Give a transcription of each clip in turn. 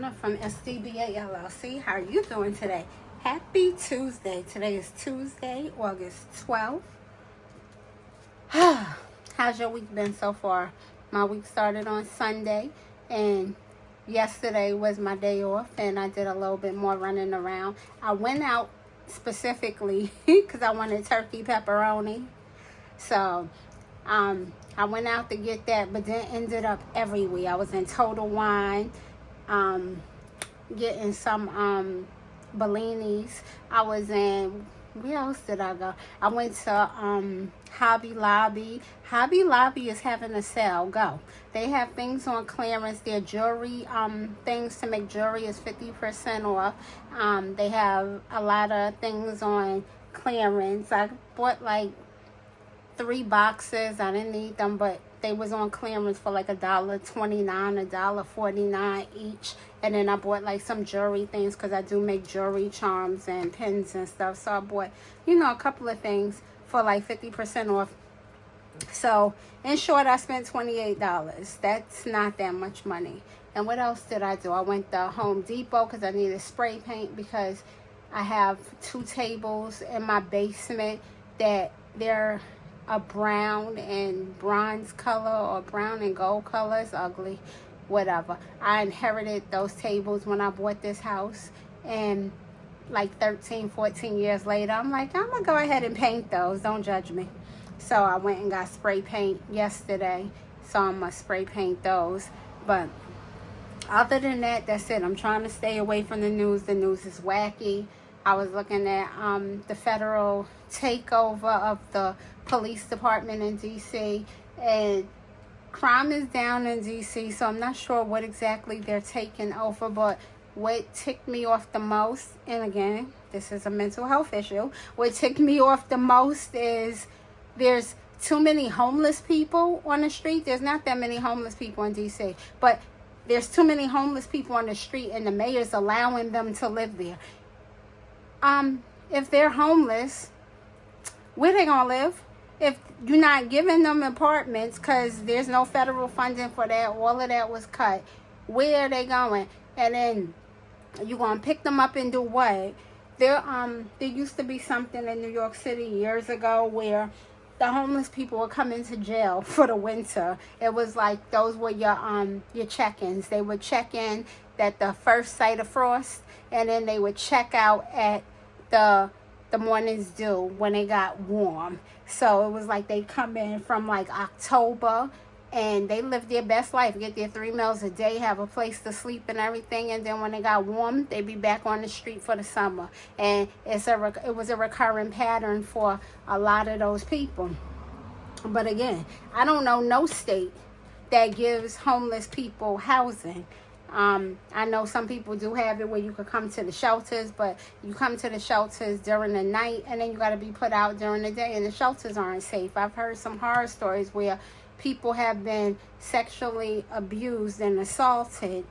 Donna from SDBA LLC. How are you doing today? Happy Tuesday. Today is Tuesday, August 12th. How's your week been so far? My week started on Sunday, and yesterday was my day off, and I did a little bit more running around. I went out specifically because I wanted turkey pepperoni. So, I went out to get that, but then ended up everywhere. I was in Total Wine, getting some Bellinis. I was in, where else did I go? I went to Hobby Lobby. Hobby Lobby is having a sale. Go. They have things on clearance. Their jewelry, things to make jewelry is 50% off. They have a lot of things on clearance. I bought like 3 boxes. I didn't need them, but they was on clearance for like $1.29, $1.49 each. And then I bought like some jewelry things because I do make jewelry charms and pins and stuff. So I bought, a couple of things for like 50% off. So in short, I spent $28. That's not that much money. And what else did I do? I went to Home Depot because I needed spray paint because I have 2 tables in my basement that they're a brown and bronze color or brown and gold color. It's ugly, whatever. I inherited those tables when I bought this house, and like 13 14 years later I'm like, I'm gonna go ahead and paint those. Don't judge me. So I went and got spray paint yesterday, so I'm gonna spray paint those. But other than that, that's it. I'm trying to stay away from the news. The news is wacky. I was looking at the federal takeover of the police department in D.C. and crime is down in D.C., so I'm not sure what exactly they're taking over, but what ticked me off the most, and again, this is a mental health issue, what ticked me off the most is there's too many homeless people on the street. There's not that many homeless people in D.C., but there's too many homeless people on the street, and the mayor's allowing them to live there. If they're homeless, where they gonna live? If you're not giving them apartments because there's no federal funding for that, all of that was cut, where are they going? And then you're gonna pick them up and do what? There used to be something in New York City years ago where the homeless people would come into jail for the winter. It was like those were your check-ins. They would check in at the first sight of frost, and then they would check out at the morning's dew when it got warm. So it was like they come in from like October, and they live their best life, get their 3 meals a day, have a place to sleep and everything, and then when it got warm, they'd be back on the street for the summer. And it was a recurring pattern for a lot of those people. But again, I don't know no state that gives homeless people housing. I know some people do have it where you could come to the shelters, but you come to the shelters during the night and then you got to be put out during the day, and the shelters aren't safe. I've heard some horror stories where people have been sexually abused and assaulted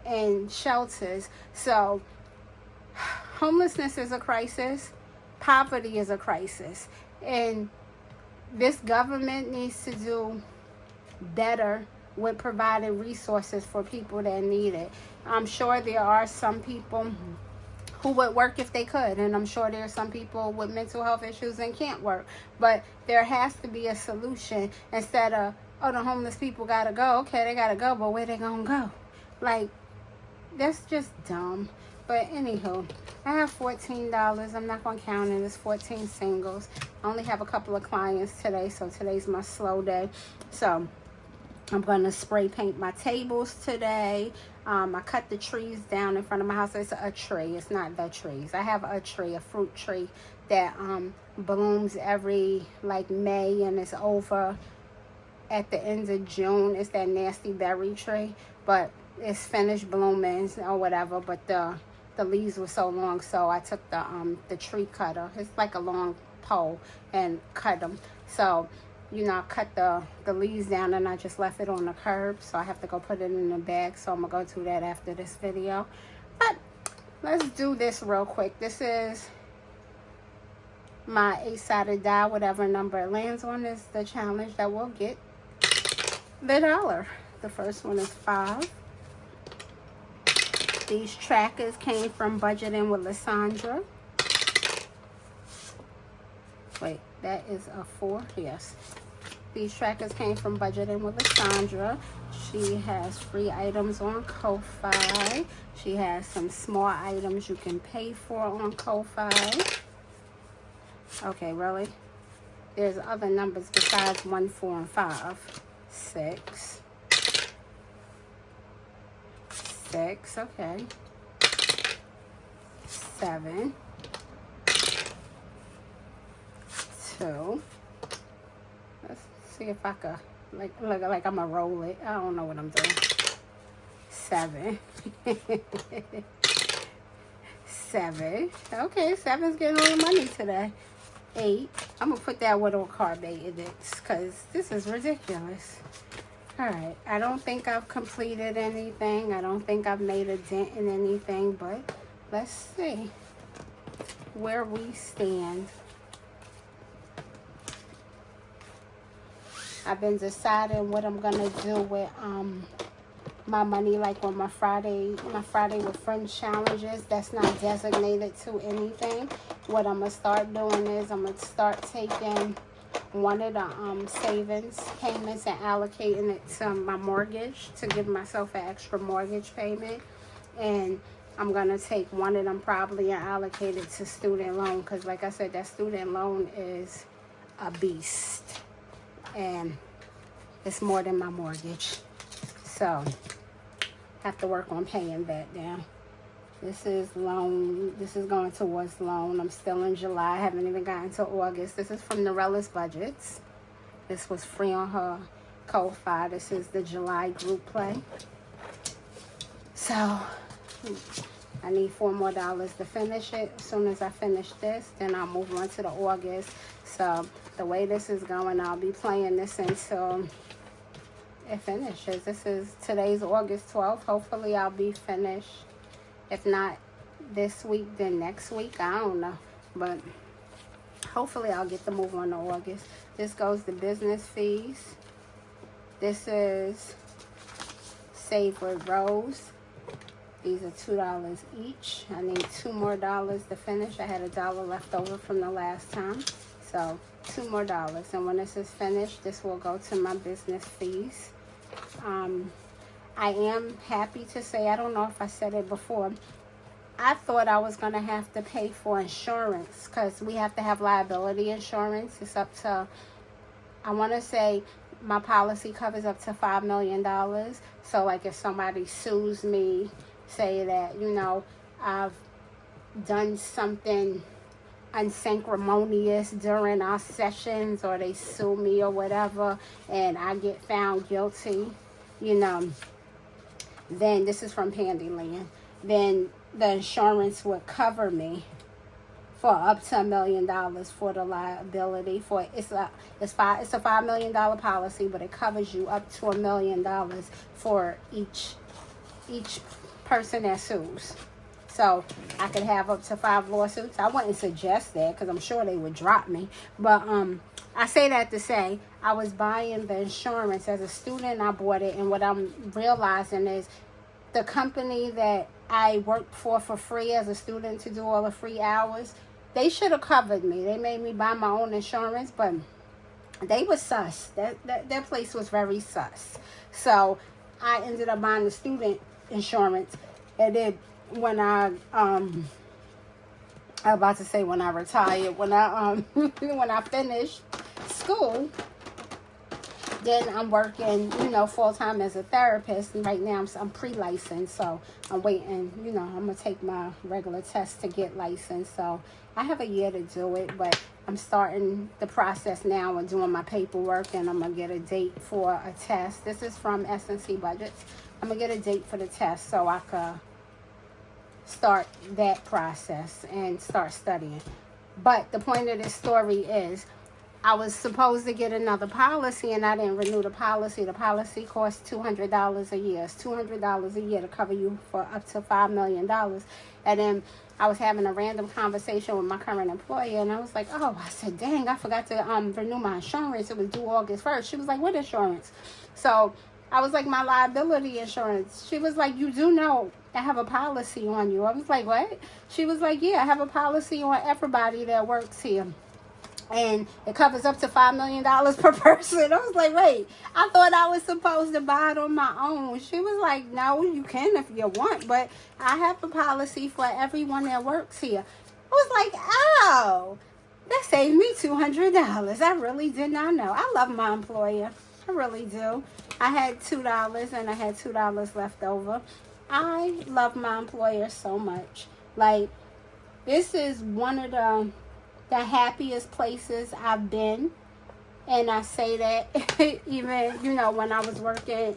in shelters. So homelessness is a crisis. Poverty is a crisis. And this government needs to do better with providing resources for people that need it. I'm sure there are some people who would work if they could, and I'm sure there are some people with mental health issues and can't work. But there has to be a solution instead of, oh, the homeless people gotta go. Okay, they gotta go, but where they gonna go? Like, that's just dumb. But anywho, I have $14. I'm not gonna count it. It's 14 singles. I only have a couple of clients today, so today's my slow day. So I'm going to spray paint my tables today. I cut the trees down in front of my house. It's a tree. It's not the trees. I have a tree, a fruit tree that blooms every like May, and it's over at the end of June. It's that nasty berry tree, but it's finished blooming or whatever. But the leaves were so long, so I took the tree cutter. It's like a long pole, and cut them. So I cut the leaves down, and I just left it on the curb, so I have to go put it in a bag. So I'm gonna go do that after this video. But let's do this real quick. This is my 8-sided die. Whatever number it lands on is the challenge that will get the $1. The first one is 5, These trackers came from Budgeting with Lysandra. Wait, that is a 4? Yes. These trackers came from Budgeting with Lysandra. She has free items on Ko-Fi. She has some small items you can pay for on Ko-Fi. Okay, really? There's other numbers besides 1, 4, and 5. 6. 6, okay. 7. 2. Let's see if I could, look like I'm gonna roll it. I don't know what I'm doing. 7. 7. Okay, 7's getting all the money today. 8. I'm gonna put that with carbonated because this is ridiculous. Alright, I don't think I've completed anything. I don't think I've made a dent in anything, but let's see where we stand. I've been deciding what I'm gonna do with my money, like on my Friday with Friends challenges. That's not designated to anything. What I'm gonna start doing is I'm gonna start taking one of the savings payments and allocating it to my mortgage to give myself an extra mortgage payment, and I'm gonna take one of them probably and allocate it to student loan, because like I said, that student loan is a beast and it's more than my mortgage, so have to work on paying that down. This is loan. This is going towards loan. I'm still in July. I haven't even gotten to August. This is from Norella's Budgets. This was free on her Ko-Fi. This is the July group play. So I need $4 more to finish it. As soon as I finish this, then I'll move on to the August. So the way this is going, I'll be playing this until it finishes. Today's August 12th. Hopefully I'll be finished. If not this week, then next week. I don't know. But hopefully I'll get the move on to August. This goes to business fees. This is Save with Rose. These are $2 each. I need $2 more to finish. I had $1 left over from the last time. So $2 more. And when this is finished, this will go to my business fees. I am happy to say, I don't know if I said it before, I thought I was going to have to pay for insurance because we have to have liability insurance. It's up to, I want to say my policy covers up to $5 million. So like if somebody sues me, say that, you know, I've done something unsanctimonious during our sessions, or they sue me or whatever, and I get found guilty, you know, then this is from Pandyland, then the insurance would cover me for up to $1 million for the liability. For it's a $5 million policy, but it covers you up to $1 million for each person that sues. So I could have up to 5 lawsuits. I wouldn't suggest that because I'm sure they would drop me. But I say that to say I was buying the insurance as a student. I bought it, and what I'm realizing is the company that I worked for free as a student to do all the free hours, they should have covered me. They made me buy my own insurance, but they were sus. That place was very sus. So I ended up buying the student insurance, and then when I about to say when I retired, when I finished school, then I'm working, you know, full-time as a therapist. And right now I'm pre-licensed, so I'm waiting, you know, I'm going to take my regular test to get licensed. So I have a year to do it, but I'm starting the process now and doing my paperwork, and I'm going to get a date for a test. This is from S&C Budgets. I'm going to get a date for the test so I could start that process and start studying. But the point of this story is I was supposed to get another policy, and I didn't renew the policy. The policy costs $200 a year. It's $200 a year to cover you for up to $5 million. And then I was having a random conversation with my current employer, and I was like, oh, I said, dang, I forgot to renew my insurance. It was due August 1st. She was like, what insurance? So I was like, my liability insurance. She was like, you do know I have a policy on you. I was like, what? She was like, yeah, I have a policy on everybody that works here. And it covers up to $5 million per person. I was like, wait, I thought I was supposed to buy it on my own. She was like, no, you can if you want, but I have a policy for everyone that works here. I was like, oh, that saved me $200. I really did not know. I love my employer. I really do. I had $2 and I had $2 left over. I love my employer so much. Like, this is one of the happiest places I've been. And I say that even, you know, when I was working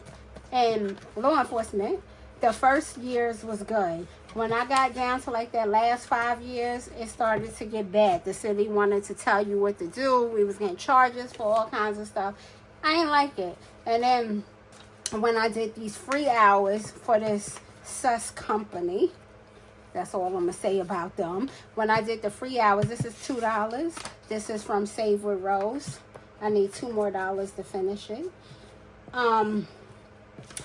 in law enforcement, the first years was good. When I got down to like that last 5 years, it started to get bad. The city wanted to tell you what to do. We was getting charges for all kinds of stuff. I ain't like it. And then when I did these free hours for this sus company, that's all I'm going to say about them. When I did the free hours, this is $2. This is from Save with Rose. I need $2 more to finish it.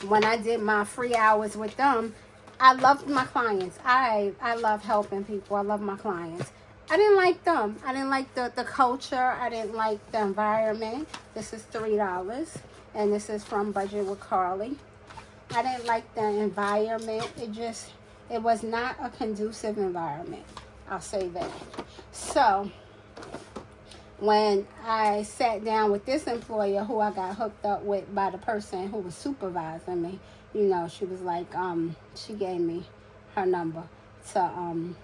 When I did my free hours with them, I loved my clients. I love helping people. I love my clients. I didn't like them. I didn't like the culture. I didn't like the environment. This is $3. And this is from Budget with Carly. I didn't like the environment. It was not a conducive environment. I'll say that. So, when I sat down with this employer who I got hooked up with by the person who was supervising me, you know, she was like, she gave me her number to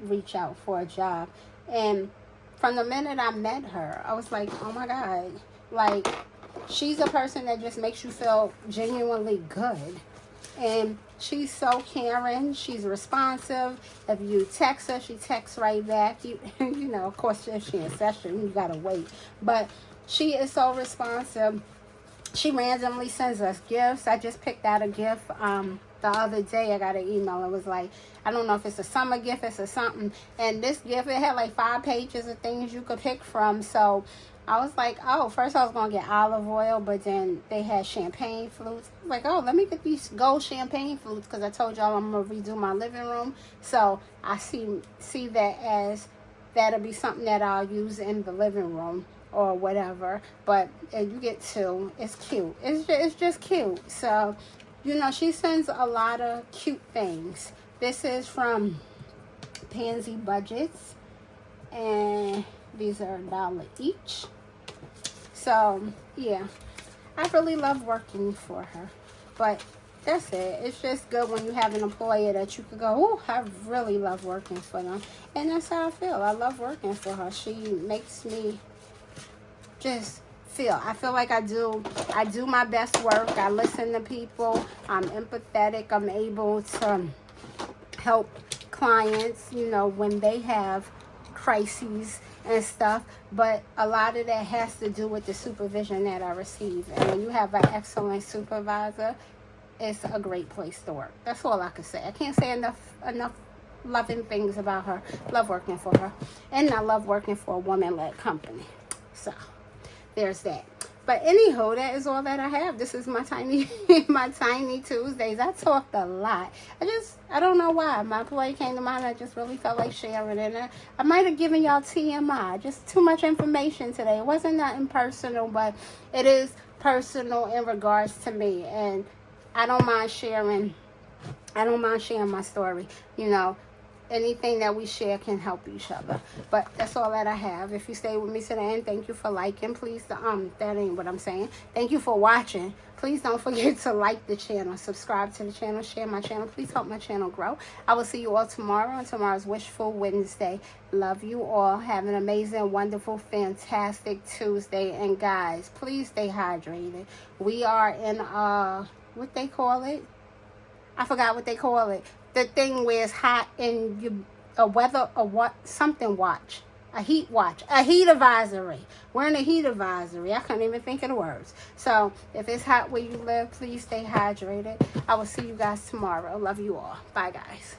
reach out for a job. And from the minute I met her, I was like, oh my God, like, she's a person that just makes you feel genuinely good. And she's so caring. She's responsive. If you text her, she texts right back. You know, of course, if she's in session, you gotta wait. But she is so responsive. She randomly sends us gifts. I just picked out a gift the other day. I got an email. It was like, I don't know if it's a summer gift, it's a something. And this gift, it had like 5 pages of things you could pick from. So I was like, oh, first I was going to get olive oil, but then they had champagne flutes. I was like, oh, let me get these gold champagne flutes because I told y'all I'm going to redo my living room. So I see that as that'll be something that I'll use in the living room or whatever. But you get 2. It's cute. It's just cute. So, you know, she sends a lot of cute things. This is from Pansy Budgets. And these are $1 each. So, yeah. I really love working for her. But that's it. It's just good when you have an employer that you could go, oh, I really love working for them. And that's how I feel. I love working for her. She makes me just I feel like I do my best work. I listen to people. I'm empathetic. I'm able to help clients, you know, when they have crises and stuff. But a lot of that has to do with the supervision that I receive. And when you have an excellent supervisor, it's a great place to work. That's all I can say. I can't say enough loving things about her. Love working for her. And I love working for a woman-led company. So there's that. But anywho, that is all that I have. This is my tiny Tuesdays. I talked a lot. I don't know why. My play came to mind. I just really felt like sharing it. I might have given y'all TMI. Just too much information today. It wasn't nothing personal, but it is personal in regards to me. And I don't mind sharing my story. You know, anything that we share can help each other. But that's all that I have. If you stay with me to the end, thank you for liking. Please, that ain't what I'm saying. Thank you for watching. Please don't forget to like the channel, subscribe to the channel, share my channel. Please help my channel grow. I will see you all tomorrow on tomorrow's Wishful Wednesday. Love you all. Have an amazing, wonderful, fantastic Tuesday. And guys, please stay hydrated. We are in what they call it? I forgot what they call it. The thing where it's hot and something watch. A heat watch. A heat advisory. We're in a heat advisory. I couldn't even think of the words. So, if it's hot where you live, please stay hydrated. I will see you guys tomorrow. Love you all. Bye, guys.